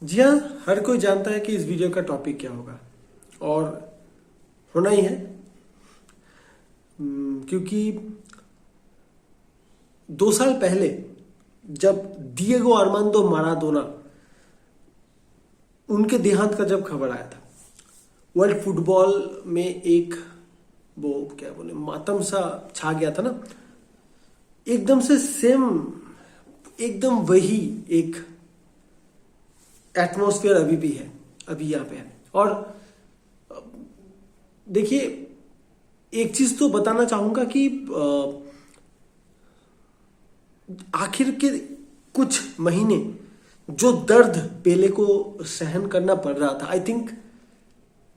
जी हाँ, हर कोई जानता है कि इस वीडियो का टॉपिक क्या होगा और होना ही है। क्योंकि 2 साल पहले जब डिएगो आर्मांडो माराडोना उनके देहांत का जब खबर आया था, वर्ल्ड फुटबॉल में एक वो क्या बोले मातम सा छा गया था ना। एकदम से सेम, एकदम वही एक एटमॉस्फेयर अभी भी है, अभी यहाँ पे है। और देखिए, एक चीज तो बताना चाहूंगा कि आखिर के कुछ महीने जो दर्द पेले को सहन करना पड़ रहा था, आई थिंक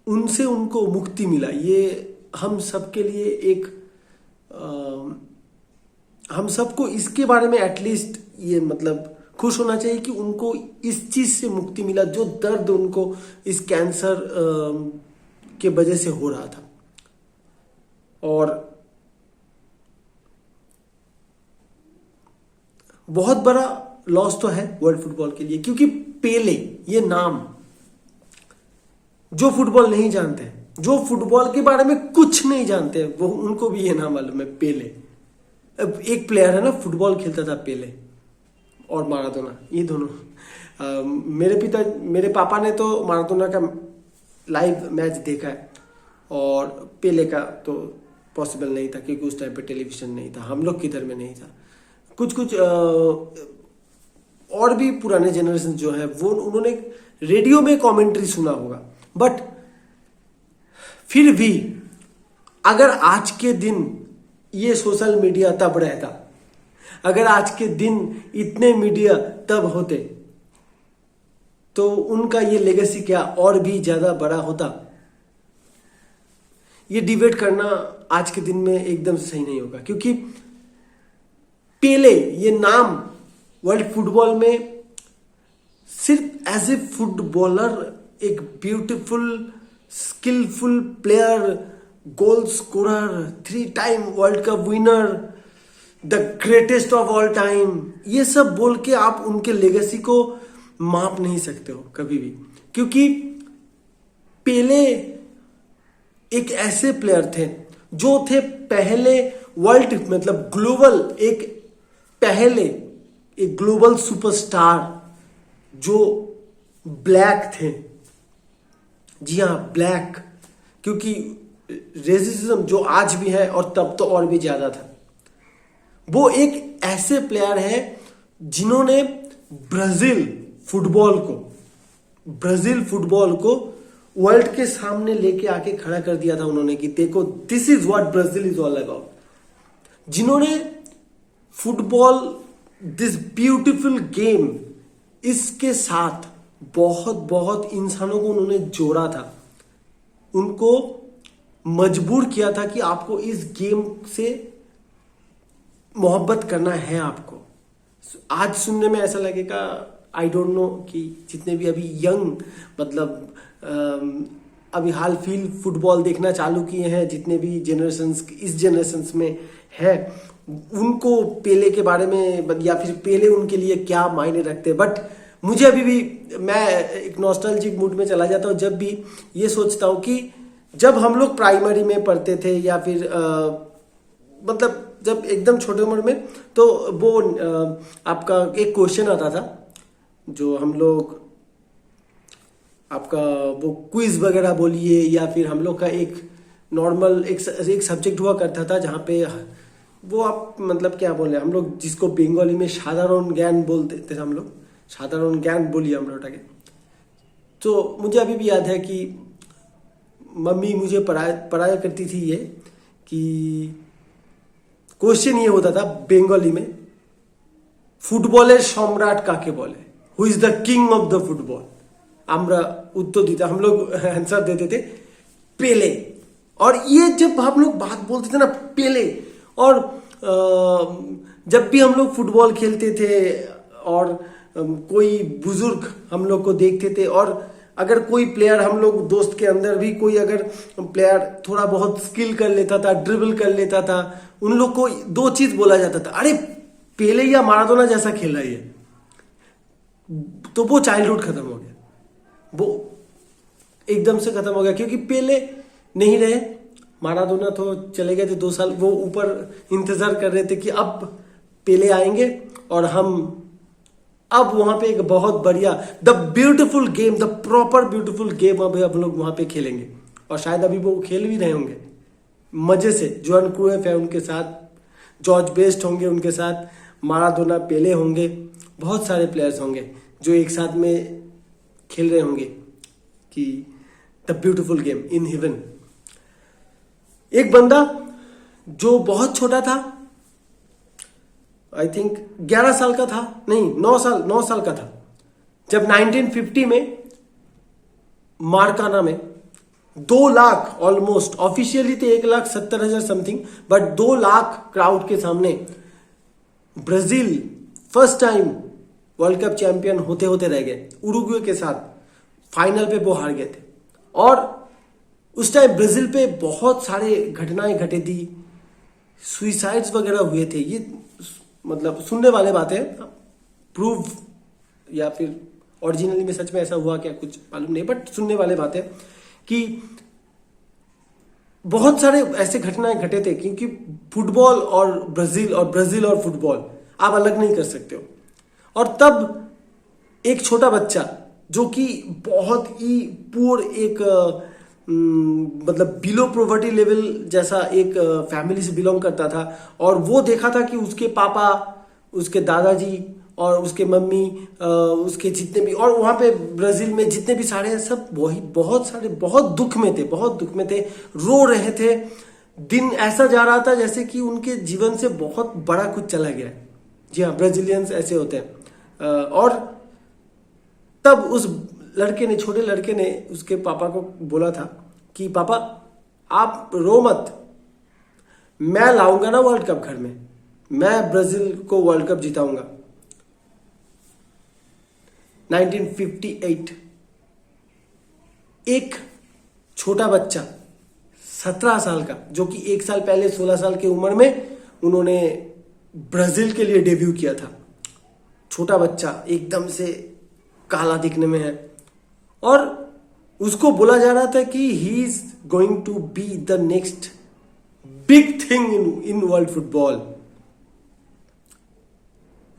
उनसे उनको मुक्ति मिला। ये हम सबके लिए एक हम सबको इसके बारे में एटलीस्ट ये मतलब खुश होना चाहिए कि उनको इस चीज से मुक्ति मिला, जो दर्द उनको इस कैंसर के वजह से हो रहा था। और बहुत बड़ा लॉस तो है वर्ल्ड फुटबॉल के लिए, क्योंकि पेले ये नाम, जो फुटबॉल नहीं जानते, जो फुटबॉल के बारे में कुछ नहीं जानते, वो उनको भी ये नाम मालूम है, पेले। अब एक प्लेयर है ना, फुटबॉल खेलता था, पेले और माराडोना, ये दोनों। मेरे पापा ने तो माराडोना का लाइव मैच देखा है और पेले का तो पॉसिबल नहीं था, क्योंकि उस टाइम पे टेलीविजन नहीं था, हम लोग किधर में नहीं था। कुछ और भी पुराने जनरेशन जो है वो उन्होंने रेडियो में कमेंट्री सुना होगा। बट फिर भी अगर आज के दिन ये सोशल मीडिया तब रहता, अगर आज के दिन इतने मीडिया तब होते, तो उनका ये लेगेसी क्या और भी ज्यादा बड़ा होता। ये डिबेट करना आज के दिन में एकदम से सही नहीं होगा, क्योंकि पेले ये नाम वर्ल्ड फुटबॉल में सिर्फ एज ए फुटबॉलर एक beautiful skilful player, goal scorer, 3 time world cup winner, the greatest of all time, ये सब बोल के आप उनके लेगेसी को माप नहीं सकते हो कभी भी। क्योंकि पेले एक ऐसे प्लेयर थे जो थे पहले वर्ल्ड मतलब ग्लोबल एक ग्लोबल सुपरस्टार जो ब्लैक थे। जी हाँ, ब्लैक, क्योंकि रेसिज्म जो आज भी है और तब तो और भी ज्यादा था। वो एक ऐसे प्लेयर है जिन्होंने ब्राजील फुटबॉल को वर्ल्ड के सामने लेके आके खड़ा कर दिया था उन्होंने, कि देखो this is what Brazil is all about. जिन्होंने फुटबॉल, दिस ब्यूटीफुल गेम, इसके साथ बहुत बहुत इंसानों को उन्होंने जोड़ा था, उनको मजबूर किया था कि आपको इस गेम से मोहब्बत करना है आपको। आज सुनने में ऐसा लगेगा, आई डोंट नो, कि जितने भी अभी यंग मतलब अभी हाल फील फुटबॉल देखना चालू किए हैं, जितने भी जनरेशंस इस जनरेशंस में है, उनको पेले के बारे में या फिर पेले उनके लिए क्या मायने रखते हैं। बट मुझे अभी भी, मैं एक नॉस्टैल्जिक मूड में चला जाता हूँ जब भी ये सोचता हूँ कि जब हम लोग प्राइमरी में पढ़ते थे या फिर मतलब जब एकदम छोटे उम्र में, तो वो आपका एक क्वेश्चन आता था, जो हम लोग आपका वो क्विज वगैरह बोलिए, या फिर हम लोग का एक नॉर्मल एक सब्जेक्ट हुआ करता था, जहाँ पे वो आप मतलब क्या बोले, हम लोग जिसको बंगाली में साधारण ज्ञान बोलते थे, हम लोग साधारण ज्ञान बोलिए हम लोग। तो मुझे अभी भी याद है कि मम्मी मुझे पढ़ाया करती थी ये, कि क्वेश्चन ये होता था बंगाली में, फुटबॉलेर सम्राट काके बोले, who is the king of the football. আমরা उत्तर देते, हम लोग आंसर देते थे पेले। और ये जब हम लोग बात बोलते थे ना पेले, और जब भी हम लोग फुटबॉल खेलते थे और कोई बुजुर्ग हम लोग को देखते थे, और अगर कोई प्लेयर हम लोग दोस्त के अंदर भी कोई अगर प्लेयर थोड़ा बहुत स्किल कर लेता था, ड्रिबल कर लेता था, उन लोग को 2 चीज बोला जाता था, अरे पेले या माराडोना जैसा खेल रहा है, तो वो चाइल्डहुड खत्म हो गया। वो एकदम से खत्म हो गया, क्योंकि पेले नहीं रहे, माराडोना तो चले गए थे 2 साल, वो ऊपर इंतजार कर रहे थे कि अब पेले आएंगे और हम अब वहां पे एक बहुत बढ़िया the beautiful game, the proper beautiful game अब हम लोग वहां पे खेलेंगे। और शायद अभी वो खेल भी रहे होंगे मजे से। जोहान क्रूएफ है उनके साथ, जॉर्ज बेस्ट होंगे उनके साथ, माराडोना, पेले होंगे, बहुत सारे प्लेयर्स होंगे जो एक साथ में खेल रहे होंगे कि the beautiful game in heaven. एक बंदा जो बहुत छोटा था, आई थिंक 11 साल का था, नहीं 9 साल का था, जब 1950 में मार्काना में 2 लाख ऑलमोस्ट, ऑफिशियली थे 1,70,000 समथिंग, बट 2 लाख क्राउड के सामने Brazil first time world cup champion होते होते रह गए। उरुग्वे के साथ फाइनल पे वो हार गए थे। और उस टाइम ब्राजील पे बहुत सारे घटनाएं घटे थी, सुइसाइड्स वगैरह हुए थे। ये मतलब सुनने वाले बातें, प्रूव या फिर ओरिजिनली में सच में ऐसा हुआ क्या कुछ मालूम नहीं, बट सुनने वाले बातें कि बहुत सारे ऐसे घटनाएं घटे थे, क्योंकि फुटबॉल और ब्राजील और फुटबॉल आप अलग नहीं कर सकते हो। और तब एक छोटा बच्चा जो कि बहुत ही पुअर, एक मतलब बिलो पॉवर्टी लेवल जैसा एक फैमिली से बिलोंग करता था, और वो देखा था कि उसके पापा, उसके दादाजी और उसके मम्मी, उसके जितने भी, और वहां पे ब्राजील में जितने भी सारे हैं सब वही बहुत सारे बहुत दुख में थे, रो रहे थे। दिन ऐसा जा रहा था जैसे कि उनके जीवन से बहुत बड़ा कुछ चला गया है। जी हाँ, ब्राजीलियंस ऐसे होते हैं। और तब उस लड़के ने, छोटे लड़के ने उसके पापा को बोला था कि पापा आप रो मत, मैं लाऊंगा ना वर्ल्ड कप घर में, मैं ब्राजील को वर्ल्ड कप जिताऊंगा। 1958 एक छोटा बच्चा 17 साल का, जो कि 1 साल पहले 16 साल की उम्र में उन्होंने ब्राजील के लिए डेब्यू किया था। छोटा बच्चा एकदम से काला दिखने में है, और उसको बोला जा रहा था कि he is going to be the next big thing in world football.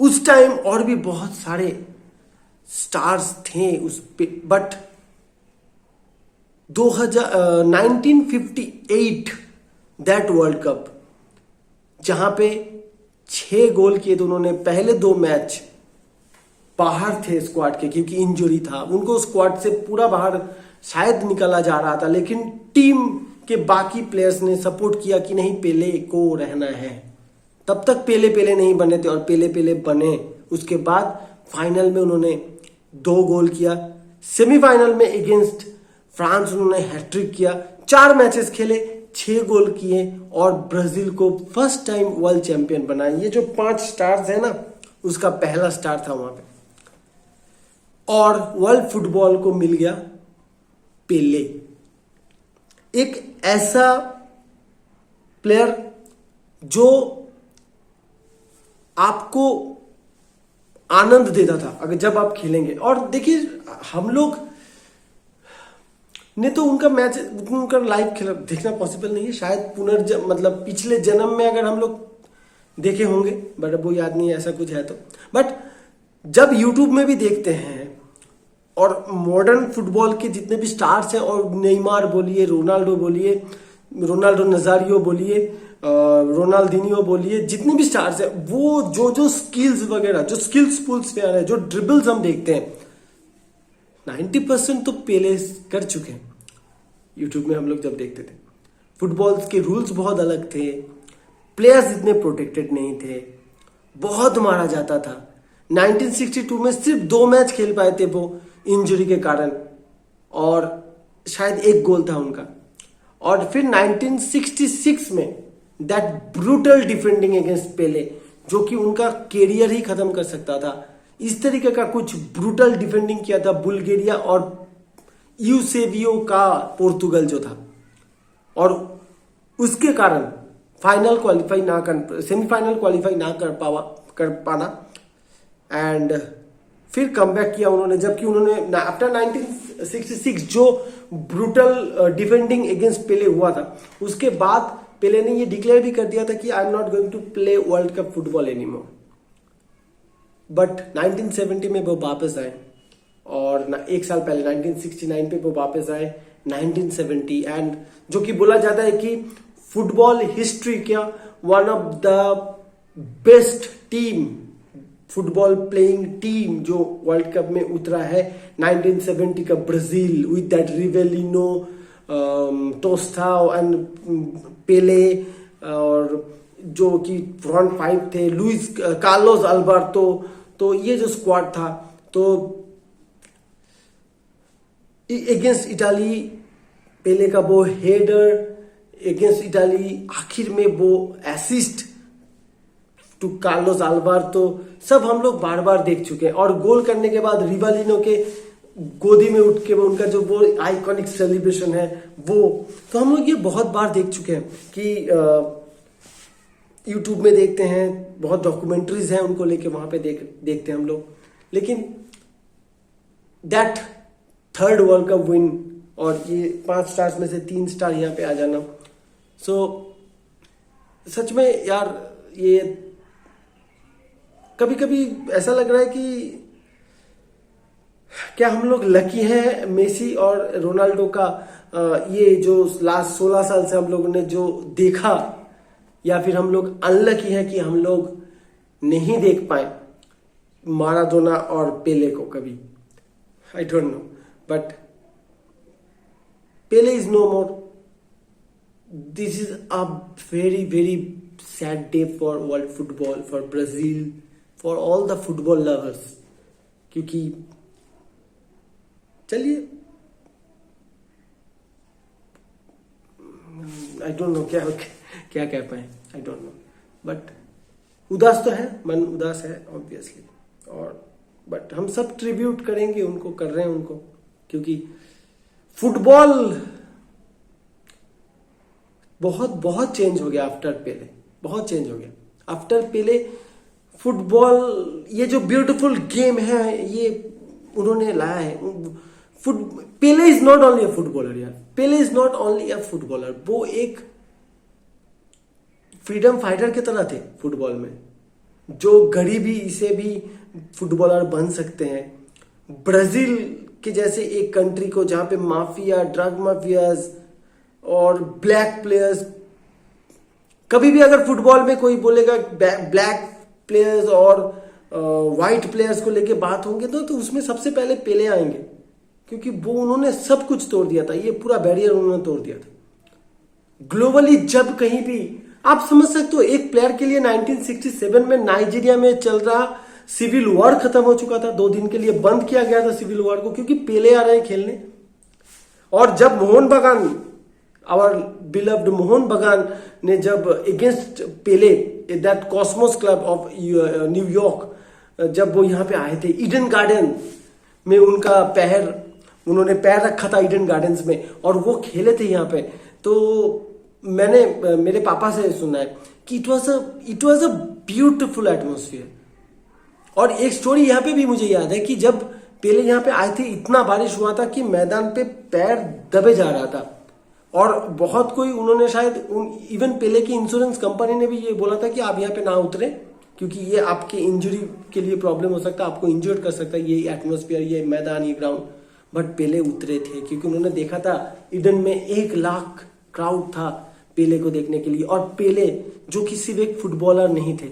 उस टाइम और भी बहुत सारे स्टार्स थे उस पे, बट 1958 दैट वर्ल्ड कप, जहां पे 6 गोल किए थे उन्होंने। पहले 2 मैच बाहर थे स्क्वाड के, क्योंकि इंजरी था, उनको स्क्वाड से पूरा बाहर शायद निकाला जा रहा था, लेकिन टीम के बाकी प्लेयर्स ने सपोर्ट किया कि नहीं, पेले को रहना है। तब तक पेले नहीं बने थे, और पेले बने। उसके बाद फाइनल में उन्होंने 2 गोल किया। सेमीफाइनल में अगेंस्ट फ्रांस उन्होंने हैट्रिक किया। 4 मैचेस खेले, 6 गोल किए, और ब्राजील को फर्स्ट टाइम वर्ल्ड चैंपियन बनाया। ये जो 5 स्टार्स है ना, उसका पहला स्टार था वहां पे। और वर्ल्ड फुटबॉल को मिल गया पेले, एक ऐसा प्लेयर जो आपको आनंद देता था अगर जब आप खेलेंगे। और देखिए, हम लोग ने तो उनका मैच, उनका लाइव देखना पॉसिबल नहीं है, शायद मतलब पिछले जन्म में अगर हम लोग देखे होंगे, बट वो याद नहीं है, ऐसा कुछ है तो। बट जब यूट्यूब में भी देखते हैं, और मॉडर्न फुटबॉल के जितने भी स्टार्स हैं, और नेइमार बोलिए, रोनाल्डो बोलिए, रोनाल्डो नजारियो बोलिए, रोनाल्डिनियो बोलिए, जितने भी स्टार्स हैं, वो जो स्किल्स वगैरह, जो स्किल्सफुल प्लेयर है, जो ड्रिबल्स हम देखते हैं, 90% तो पेले कर चुके हैं। यूट्यूब में हम लोग जब देखते थे, फुटबॉल के रूल्स बहुत अलग थे, प्लेयर्स इतने प्रोटेक्टेड नहीं थे, बहुत मारा जाता था। 1962 में सिर्फ 2 मैच खेल पाए थे वो इंजरी के कारण, और शायद 1 गोल था उनका। और फिर 1966 में दैट ब्रूटल डिफेंडिंग अगेंस्ट पेले, जो कि उनका कैरियर ही खत्म कर सकता था, इस तरीके का कुछ ब्रूटल डिफेंडिंग किया था बुल्गारिया और यूसेबियो का पोर्तुगल जो था। और उसके कारण फाइनल क्वालिफाई ना कर, सेमीफाइनल क्वालिफाई ना कर पाना, एंड फिर कमबैक किया उन्होंने, जबकि उन्होंने आफ्टर 1966 जो ब्रूटल डिफेंडिंग अगेंस्ट पेले हुआ था, उसके बाद पेले ने ये डिक्लेयर भी कर दिया था कि I am not going to play world cup football anymore. But 1970 में वो वापस आए, और एक साल पहले 1969 पे वो वापस आए 1970, एंड जो कि बोला जाता है कि फुटबॉल हिस्ट्री क्या one of the best team, football playing team जो वर्ल्ड कप में उतरा है 1970 का ब्राजील, विद दैट रिवेलिनो, टोस्टाओ एंड पेले, और जो कि फ्रंट फाइव थे लुइस कार्लोस अल्बर्टो। तो ये जो स्क्वाड था, तो अगेंस्ट इटाली पेले का वो हेडर, अगेंस्ट इटाली आखिर में वो असिस्ट टू कार्लोस अल्बर्टो, सब हम लोग बार बार देख चुके हैं। और गोल करने के बाद रिवेलिनो के गोदी में उठ के वो उनका जो वो आइकॉनिक सेलिब्रेशन है, वो तो हम लोग ये बहुत बार देख चुके हैं कि यूट्यूब में देखते हैं, बहुत डॉक्यूमेंट्रीज हैं उनको लेके, वहां पे देखते हैं हम लोग। लेकिन that third world cup win, और ये 5 स्टार्स में से 3 स्टार यहाँ पे आ जाना, सो सच में यार ये कभी कभी ऐसा लग रहा है कि क्या हम लोग लकी हैं मेसी और रोनाल्डो का ये जो लास्ट 16 साल से हम लोगों ने जो देखा, या फिर हम लोग अनलकी हैं कि हम लोग नहीं देख पाए माराडोना और पेले को कभी। I don't know, but Pele is no more. This is a very very sad day for world football, for Brazil, for all the football lovers. क्योंकि चलिए, आई डोंट नो क्या कह पाए, आई डोंट नो, बट उदास तो है, मन उदास है ऑब्वियसली। और बट हम सब ट्रिब्यूट करेंगे उनको, कर रहे हैं उनको, क्योंकि फुटबॉल बहुत बहुत चेंज हो गया आफ्टर पेले, बहुत चेंज हो गया आफ्टर पेले। फुटबॉल ये जो ब्यूटीफुल गेम है ये उन्होंने लाया है। Pele is not only a footballer यार, Pele is not only a footballer, वो एक फ्रीडम फाइटर की तरह थे फुटबॉल में, जो गरीबी से भी फुटबॉलर बन सकते हैं। ब्राजील के जैसे एक कंट्री को जहां पे माफिया, ड्रग माफियाज और ब्लैक प्लेयर्स, कभी भी अगर फुटबॉल में कोई बोलेगा ब्लैक प्लेयर्स और वाइट प्लेयर्स को लेके बात होंगे तो उसमें सबसे पहले पेले आएंगे, क्योंकि वो उन्होंने सब कुछ तोड़ दिया था, ये पूरा बैरियर उन्होंने तोड़ दिया था। ग्लोबली जब कहीं भी आप समझ सकते हो, एक प्लेयर के लिए 1967 में नाइजीरिया में चल रहा सिविल वॉर खत्म हो चुका था, 2 दिन के लिए बंद किया गया था सिविल वॉर को, क्योंकि पेले आ रहे हैं खेलने। और जब मोहन बगान, आवर बिलव्ड मोहन बगान ने जब against Pele, that Cosmos club of New York, जब वो यहाँ पे आए थे ईडन गार्डन में, उन्होंने पैर रखा था ईडन गार्डन्स में, और वो खेले थे यहाँ पे। तो मैंने मेरे पापा से सुना है कि it was a beautiful atmosphere. और एक स्टोरी यहाँ पे भी मुझे याद है कि जब पेले यहाँ पे आए थे, इतना बारिश हुआ था कि मैदान पे पैर दबे जा रहा था, और बहुत कोई उन्होंने शायद इवन पेले की इंश्योरेंस कंपनी ने भी ये बोला था कि आप यहाँ पे ना उतरे, क्योंकि ये आपके इंजरी के लिए प्रॉब्लम हो सकता है, आपको इंजर्ड कर सकता है ये एटमोस्फियर, ये मैदान, ये ग्राउंड। बट पेले उतरे थे, क्योंकि उन्होंने देखा था ईडन में 1 लाख क्राउड था पेले को देखने के लिए। और पेले जो कि सिर्फ एक फुटबॉलर नहीं थे,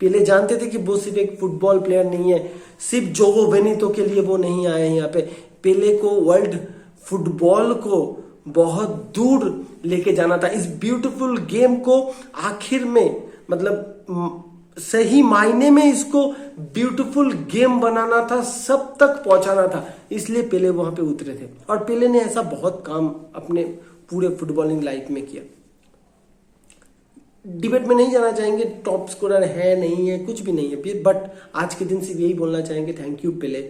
पेले जानते थे कि वो सिर्फ एक फुटबॉल प्लेयर नहीं है, सिर्फ जोगो बेनितो के लिए वो नहीं आए यहाँ पे। पेले को वर्ल्ड फुटबॉल को बहुत दूर लेके जाना था, इस ब्यूटीफुल गेम को आखिर में, मतलब सही मायने में इसको ब्यूटीफुल गेम बनाना था, सब तक पहुंचाना था, इसलिए पेले वहां पे उतरे थे। और पेले ने ऐसा बहुत काम अपने पूरे फुटबॉलिंग लाइफ में किया। डिबेट में नहीं जाना चाहेंगे टॉप स्कोरर है नहीं है, कुछ भी नहीं है, बट आज के दिन सिर्फ यही बोलना चाहेंगे, thank you Pele,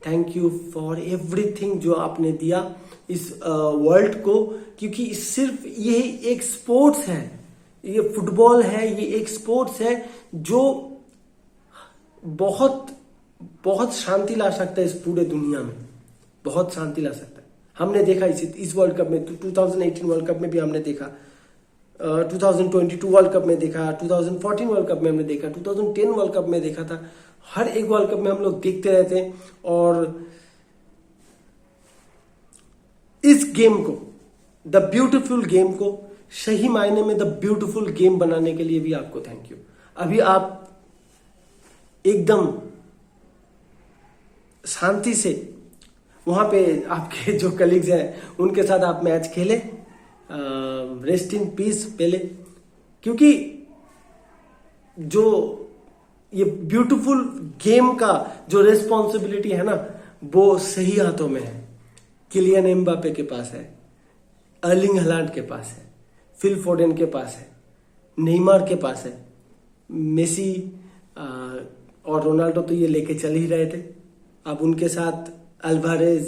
thank you for everything जो आपने दिया इस वर्ल्ड को। क्योंकि सिर्फ ये एक स्पोर्ट्स है, ये फुटबॉल है, ये एक स्पोर्ट्स है जो बहुत बहुत शांति ला सकता है इस पूरे दुनिया में, बहुत शांति ला सकता है। हमने देखा इस वर्ल्ड कप में, 2018 वर्ल्ड कप में भी हमने देखा, 2022 वर्ल्ड कप में देखा, 2014 वर्ल्ड कप में हमने देखा, 2010 वर्ल्ड कप में देखा था। हर एक वर्ल्ड कप में हम लोग देखते रहते हैं। और इस गेम को, द ब्यूटीफुल गेम को सही मायने में द ब्यूटीफुल गेम बनाने के लिए भी आपको थैंक यू। अभी आप एकदम शांति से वहां पे आपके जो कलीग्स हैं उनके साथ आप मैच खेले, रेस्ट इन पीस पहले, क्योंकि जो ये ब्यूटीफुल गेम का जो रिस्पॉन्सिबिलिटी है ना, वो सही हाथों में है। किलियन एम्बापे के पास है, अर्लिंग हलांड के पास है, फिल फोडेन के पास है, नेइमार के पास है, मेसी और रोनाल्डो तो ये लेके चल ही रहे थे। अब उनके साथ अल्वारेज,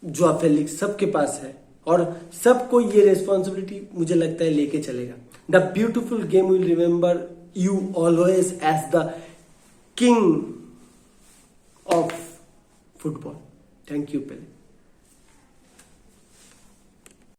जोआ फेलिक्स सबके पास है, और सबको ये रिस्पॉन्सिबिलिटी मुझे लगता है लेके चलेगा। The beautiful game will remember you always as the king of football. Thank you Pele.